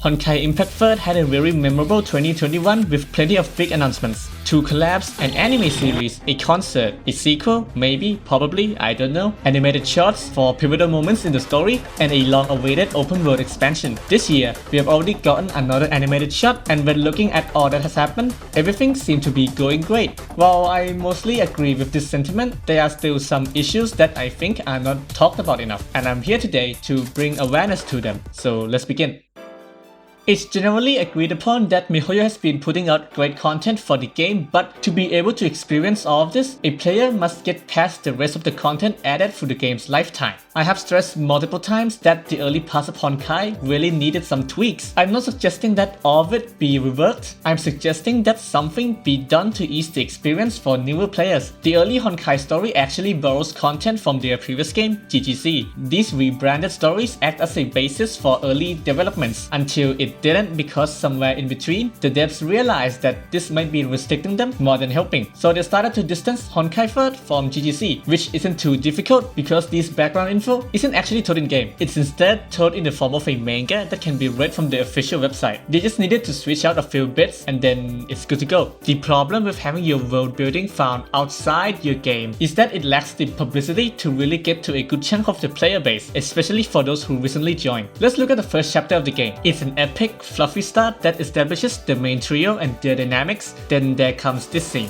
Honkai Impact had a very memorable 2021 with plenty of big announcements. 2 collabs, an anime series, a concert, a sequel, maybe, probably, I don't know, animated shorts for pivotal moments in the story, and a long-awaited open world expansion. This year, we have already gotten another animated shot, and when looking at all that has happened, everything seems to be going great. While I mostly agree with this sentiment, there are still some issues that I think are not talked about enough, and I'm here today to bring awareness to them. So let's begin. It's generally agreed upon that MiHoYo has been putting out great content for the game, but to be able to experience all of this, a player must get past the rest of the content added through the game's lifetime. I have stressed multiple times that the early parts of Honkai really needed some tweaks. I'm not suggesting that all of it be reworked, I'm suggesting that something be done to ease the experience for newer players. The early Honkai story actually borrows content from their previous game, GGC. These rebranded stories act as a basis for early developments until it didn't, because somewhere in between, the devs realized that this might be restricting them more than helping. So they started to distance Honkai from GGC, which isn't too difficult because this background info isn't actually told in game. It's instead told in the form of a manga that can be read from the official website. They just needed to switch out a few bits and then it's good to go. The problem with having your world building found outside your game is that it lacks the publicity to really get to a good chunk of the player base, especially for those who recently joined. Let's look at the first chapter of the game. It's an epic, fluffy start that establishes the main trio and their dynamics. Then there comes this scene.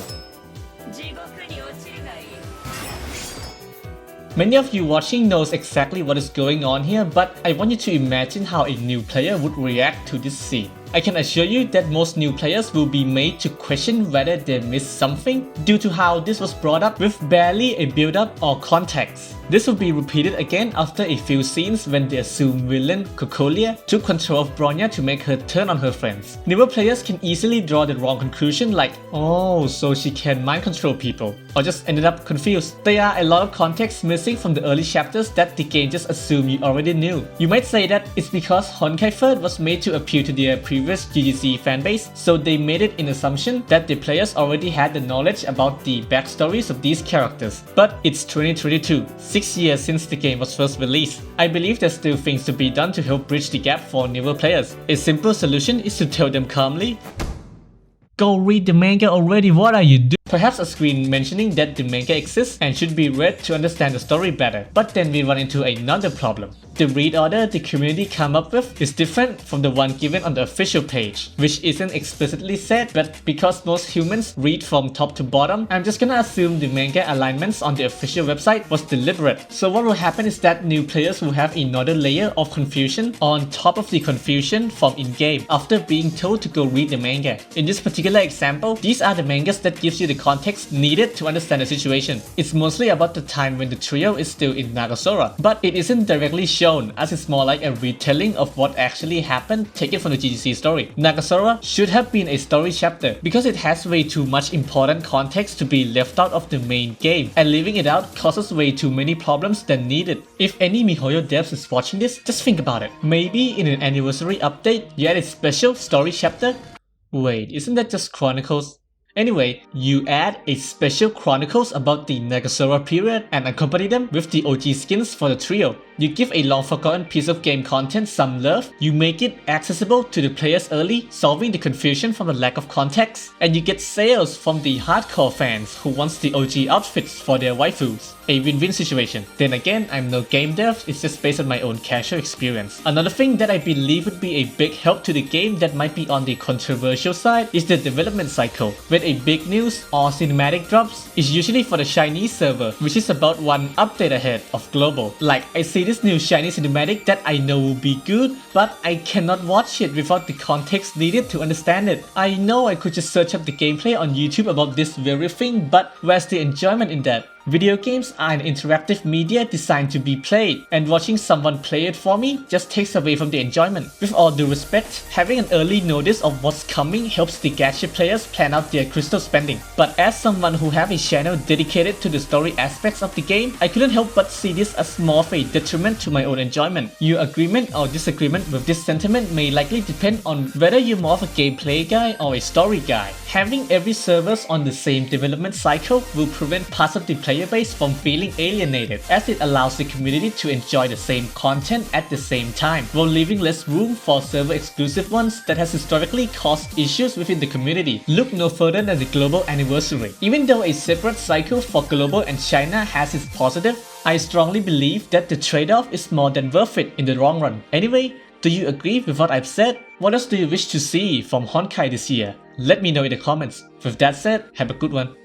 Many of you watching knows exactly what is going on here, but I want you to imagine how a new player would react to this scene. I can assure you that most new players will be made to question whether they missed something due to how this was brought up with barely a build-up or context. This will be repeated again after a few scenes when the assumed villain, Cocolia, took control of Bronya to make her turn on her friends. Newer players can easily draw the wrong conclusion like, oh, so she can mind control people, or just ended up confused. There are a lot of context missing from the early chapters that the game just assumed you already knew. You might say that it's because Honkai was made to appeal to their previous GGC fanbase, so they made it in assumption that the players already had the knowledge about the backstories of these characters. But it's 2022, 6 years since the game was first released. I believe there's still things to be done to help bridge the gap for newer players. A simple solution is to tell them calmly, go read the manga already, what are you doing? Perhaps a screen mentioning that the manga exists and should be read to understand the story better. But then we run into another problem. The read order the community come up with is different from the one given on the official page, which isn't explicitly said, but because most humans read from top to bottom, I'm just gonna assume the manga alignments on the official website was deliberate. So what will happen is that new players will have another layer of confusion on top of the confusion from in-game after being told to go read the manga. In this particular example, these are the mangas that gives you the context needed to understand the situation. It's mostly about the time when the trio is still in Nagasora, but it isn't directly shown, as it's more like a retelling of what actually happened taken from the GGC story. Nagasora should have been a story chapter because it has way too much important context to be left out of the main game, and leaving it out causes way too many problems than needed. If any MiHoYo devs is watching this, just think about it. Maybe in an anniversary update, you add a special story chapter? Wait, isn't that just Chronicles? Anyway, you add a special chronicles about the Nagasora period and accompany them with the OG skins for the trio. You give a long forgotten piece of game content some love, you make it accessible to the players early, solving the confusion from the lack of context, and you get sales from the hardcore fans who wants the OG outfits for their waifus. A win-win situation. Then again, I'm no game dev, it's just based on my own casual experience. Another thing that I believe would be a big help to the game that might be on the controversial side is the development cycle. When a big news or cinematic drops, it's usually for the Chinese server, which is about one update ahead of global. Like, I see this new shiny cinematic that I know will be good, but I cannot watch it without the context needed to understand it. I know I could just search up the gameplay on YouTube about this very thing, but where's the enjoyment in that? Video games are an interactive media designed to be played, and watching someone play it for me just takes away from the enjoyment. With all due respect, having an early notice of what's coming helps the gacha players plan out their crystal spending. But as someone who have a channel dedicated to the story aspects of the game, I couldn't help but see this as more of a detriment to my own enjoyment. Your agreement or disagreement with this sentiment may likely depend on whether you're more of a gameplay guy or a story guy. Having every servers on the same development cycle will prevent parts of the player base from feeling alienated, as it allows the community to enjoy the same content at the same time, while leaving less room for server exclusive ones that has historically caused issues within the community. Look no further than the global anniversary. Even though a separate cycle for global and China has its positive, I strongly believe that the trade-off is more than worth it in the long run. Anyway, do you agree with what I've said? What else do you wish to see from Honkai this year? Let me know in the comments. With that said, have a good one.